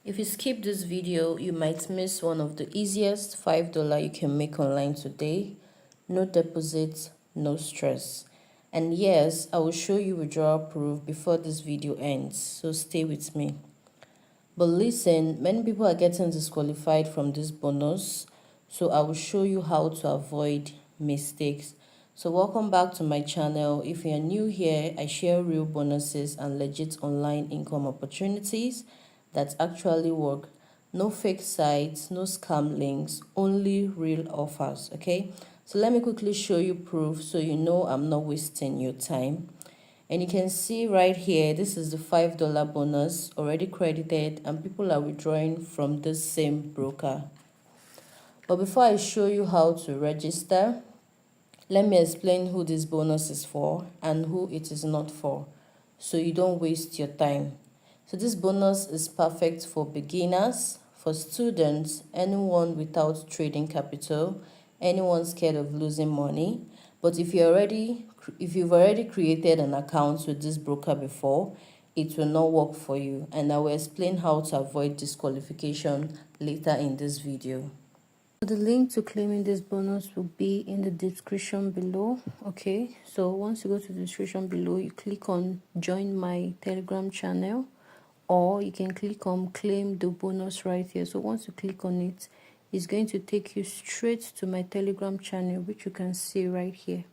If you skip this video, you might miss one of the easiest $5 you can make online today. No deposit, no stress. And yes, I will show you withdrawal proof before this video ends, so stay with me. But listen, many people are getting disqualified from this bonus, so I will show you how to avoid mistakes. So welcome back to my channel. If you are new here, I share real bonuses and legit online income opportunities that actually work. No fake sites, no scam links, only real offers, okay? So let me quickly show you proof so you know I'm not wasting your time. And you can see right here, this is the $5 bonus already credited and people are withdrawing from this same broker. But before I show you how to register, let me explain who this bonus is for and who it is not for, so you don't waste your time. So this bonus is perfect for beginners, for students, anyone without trading capital, anyone scared of losing money. But if you've already created an account with this broker before, it will not work for you, and I will explain how to avoid disqualification later in this video. The link to claiming this bonus will be in the description below. Okay, so once you go to the description below, you click on join my Telegram channel, or you can click on claim the bonus right here. So once you click on it, it's going to take you straight to my Telegram channel, which you can see right here.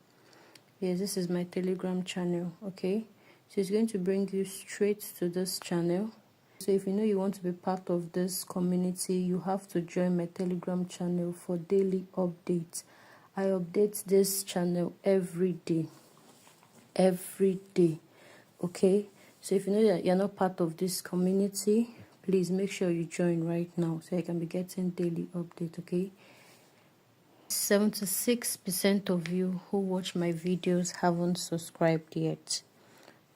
Yes, this is my Telegram channel. Okay, so it's going to bring you straight to this channel. So if you know you want to be part of this community, you have to join my Telegram channel for daily updates. I update this channel every day. Okay, so if you know that you're not part of this community, please make sure you join right now so you can be getting daily update. Okay, 76% of you who watch my videos haven't subscribed yet.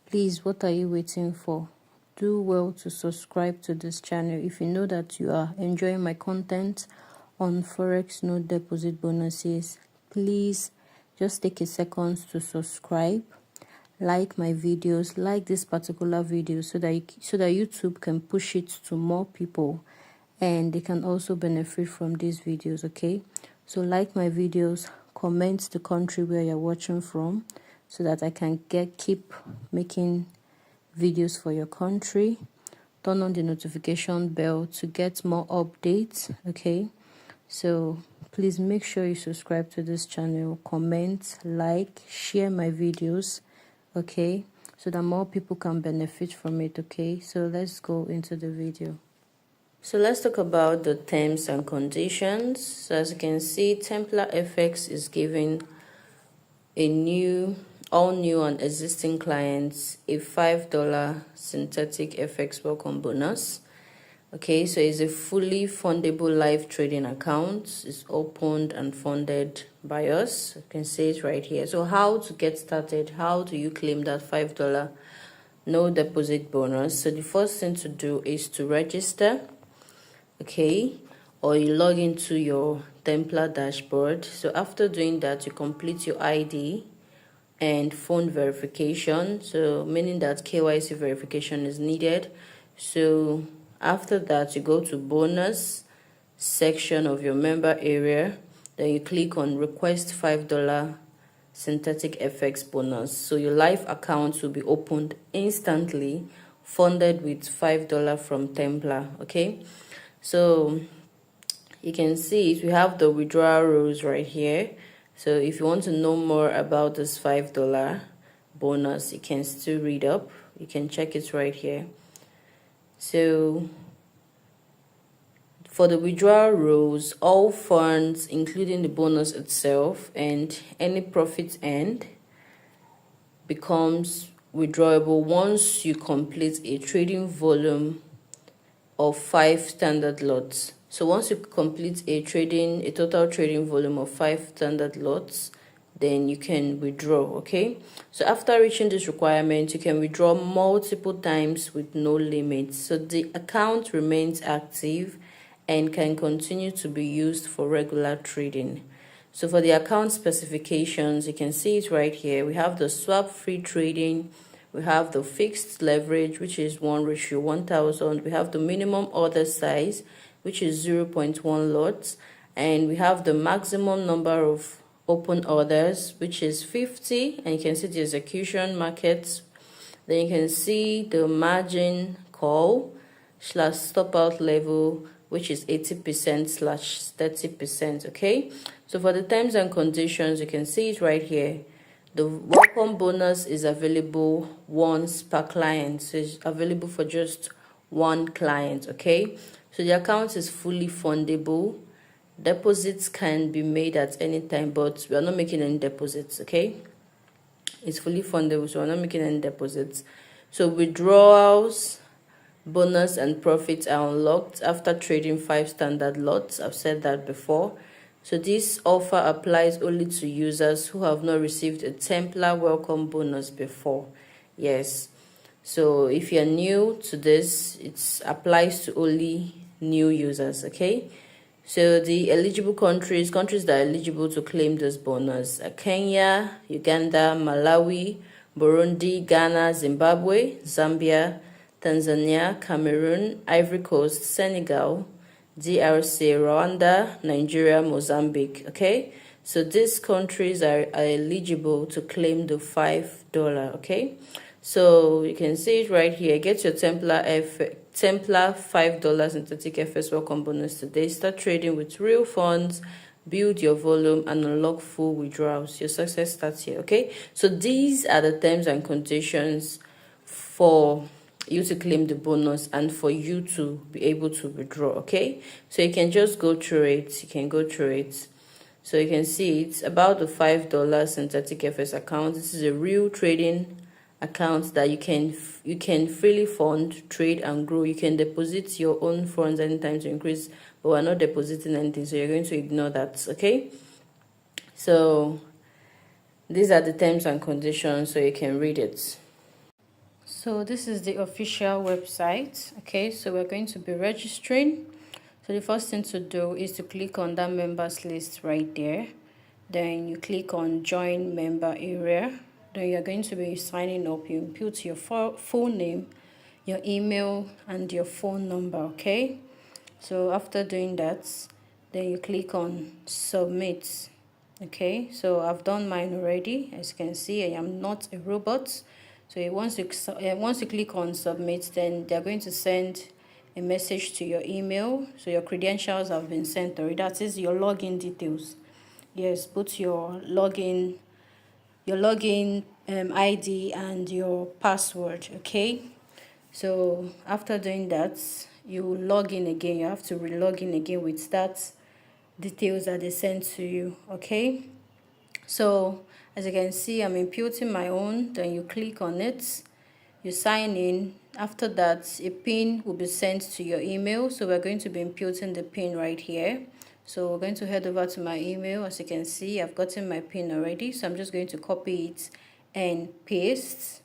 Please, what are you waiting for? Do well to subscribe to this channel. If you know that you are enjoying my content on Forex no deposit bonuses, please just take a second to subscribe, like my videos, like this particular video so that YouTube can push it to more people and they can also benefit from these videos. Okay, so like my videos, comment the country where you're watching from so that I can keep making videos for your country. Turn on the notification bell to get more updates. Okay, so please make sure you subscribe to this channel, comment, like, share my videos, okay, so that more people can benefit from it. Okay, so let's go into the video. So let's talk about the terms and conditions. So as you can see, Templar FX is giving all new and existing clients a $5 synthetic FX welcome bonus. Okay, so it's a fully fundable live trading account. It's opened and funded by us. You can see it right here. So how to get started? How do you claim that $5 no deposit bonus? So the first thing to do is to register. Okay, or you log into your Templar dashboard. So after doing that, you complete your ID and phone verification, so meaning that KYC verification is needed. So after that, you go to bonus section of your member area, then you click on request $5 synthetic FX bonus. So your live account will be opened instantly, funded with $5 from Templar. Okay, so you can see it. We have the withdrawal rules right here. So if you want to know more about this $5 bonus, you can still read up. You can check it right here. So for the withdrawal rules, all funds, including the bonus itself and any profit earned, becomes withdrawable once you complete a trading volume of 5 standard lots. So once you complete a total trading volume of 5 standard lots, then you can withdraw. Okay, so after reaching this requirement, you can withdraw multiple times with no limit. So the account remains active and can continue to be used for regular trading. So for the account specifications, you can see it right here. We have the swap free trading, We have the fixed leverage, which is 1:1000. We have the minimum order size, which is 0.1 lots. And we have the maximum number of open orders, which is 50. And you can see the execution markets. Then you can see the margin call / stop out level, which is 80% / 30%. Okay, so for the terms and conditions, you can see it right here. The welcome bonus is available once per client, so it's available for just one client. Okay, so the account is fully fundable. Deposits can be made at any time, but we are not making any deposits. Okay, it's fully fundable, so we're not making any deposits. So withdrawals, bonus, and profits are unlocked after trading 5 standard lots. I've said that before. So this offer applies only to users who have not received a Templar welcome bonus before. Yes. So if you're new to this, it applies to only new users. Okay. So the eligible countries that are eligible to claim this bonus are Kenya, Uganda, Malawi, Burundi, Ghana, Zimbabwe, Zambia, Tanzania, Cameroon, Ivory Coast, Senegal, DRC, Rwanda, Nigeria, Mozambique. Okay, so these countries are eligible to claim the $5. Okay, so you can see it right here. Get your Templar $5.30 FS welcome bonus today. Start trading with real funds, build your volume, and unlock full withdrawals. Your success starts here. Okay, so these are the terms and conditions for you to claim the bonus and for you to be able to withdraw. Okay, so you can just go through it. You can go through it. So you can see it's about the $5 FS account. This is a real trading account that you can freely fund, trade, and grow. You can deposit your own funds anytime to increase, but we're not depositing anything, so you're going to ignore that. Okay, so these are the terms and conditions, so you can read it. So this is the official website. Okay, so we're going to be registering. So the first thing to do is to click on that members list right there. Then you click on join member area. Then you're going to be signing up. You input your full name, your email, and your phone number. Okay, so after doing that, then you click on submit. Okay, so I've done mine already. As you can see, I am not a robot. So once you click on submit, then they're going to send a message to your email. So your credentials have been sent already. That is your login details. Yes, put your login ID and your password. Okay, so after doing that, you log in again. You have to re-log in again with that details that they sent to you. Okay, so as you can see, I'm imputing my own. Then you click on it, you sign in. After that, a pin will be sent to your email. So we're going to be imputing the pin right here. So we're going to head over to my email. As you can see, I've gotten my pin already, so I'm just going to copy it and paste.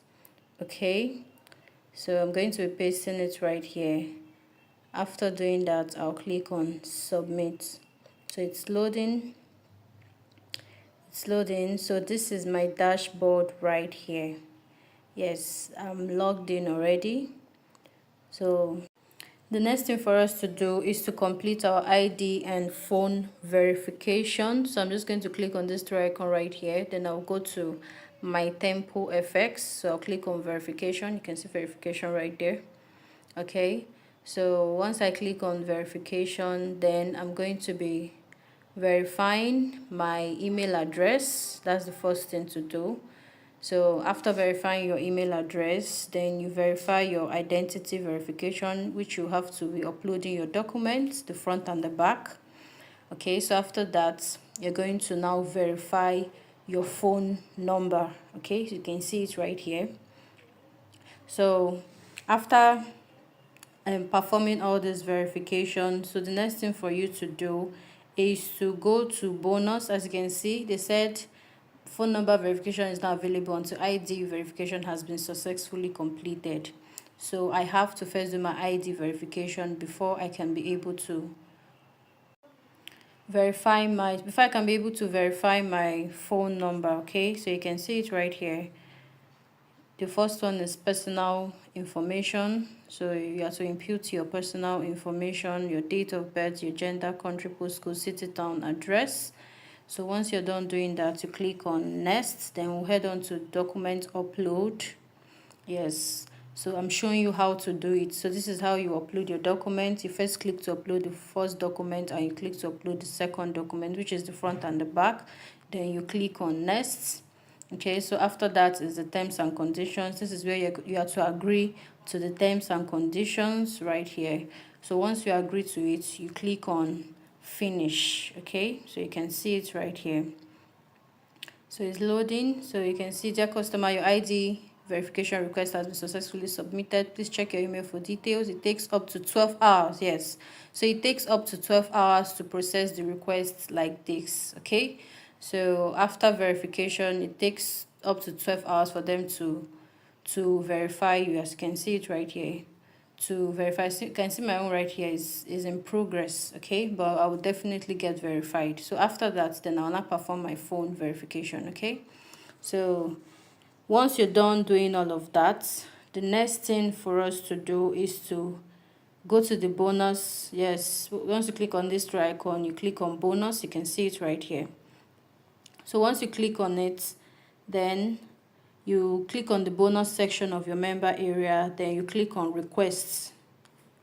Okay, so I'm going to be pasting it right here. After doing that, I'll click on submit. So it's loading. So this is my dashboard right here. Yes, I'm logged in already. So the next thing for us to do is to complete our ID and phone verification. So I'm just going to click on this three icon right here. Then I'll go to my Tempo FX. So I'll click on verification. You can see verification right there. Okay, so once I click on verification, then I'm going to be verifying my email address. That's the first thing to do. So after verifying your email address, then you verify your identity verification, which you have to be uploading your documents, the front and the back. Okay, so after that, you're going to now verify your phone number. Okay, so you can see it right here. So after performing all this verification, so the next thing for you to do is to go to bonus. As you can see, they said phone number verification is not available until ID verification has been successfully completed. So I have to first do my ID verification before I can be able to verify my phone number. Okay, so you can see it right here. The first one is personal information. So you have to input your personal information, your date of birth, your gender, country, postcode, city, town, address. So once you're done doing that, you click on next. Then we'll head on to document upload. Yes, so I'm showing you how to do it. So this is how you upload your document. You first click to upload the first document, and you click to upload the second document, which is the front and the back. Then you click on next. Okay, so after that is the terms and conditions. This is where you have to agree to the terms and conditions right here. So once you agree to it, you click on finish. Okay, so you can see it right here. So it's loading. So you can see, dear customer, your ID verification request has been successfully submitted. Please check your email for details. It takes up to 12 hours. Yes, so it takes up to 12 hours to process the request like this. Okay, so after verification, it takes up to 12 hours for them to verify you. As you can see it right here, to verify. So you can see my own right here is in progress. Okay, but I will definitely get verified. So after that, then I'll not perform my phone verification. Okay, so once you're done doing all of that, the next thing for us to do is to go to the bonus. Yes, once you click on this try icon, you click on bonus. You can see it right here. So once you click on it, then you click on the bonus section of your member area. Then you click on request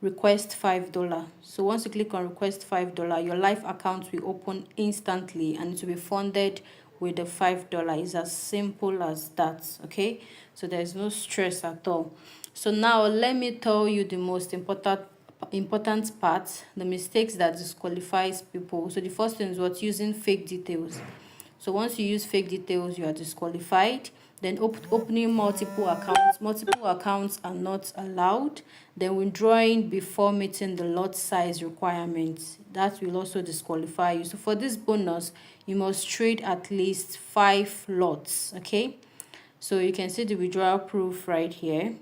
$5. So once you click on request $5, your live account will open instantly, and it will be funded with the $5. It's as simple as that. Okay, so there's no stress at all. So now let me tell you the most important part, the mistakes that disqualifies people. So the first thing is what? Using fake details. So once you use fake details, you are disqualified. Then opening multiple accounts are not allowed. Then withdrawing before meeting the lot size requirements, that will also disqualify you. So for this bonus, you must trade at least 5 lots. Okay, so you can see the withdrawal proof right here.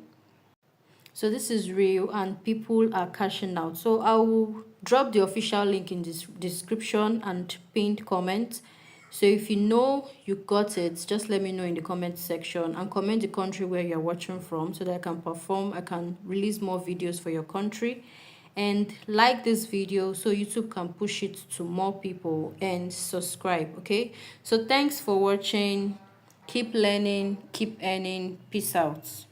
So this is real and people are cashing out. So I will drop the official link in this description and pinned comment. So if you know you got it, just let me know in the comment section, and comment the country where you're watching from so that I can release more videos for your country. And like this video so YouTube can push it to more people, and subscribe. Okay, so thanks for watching. Keep learning, keep earning. Peace out.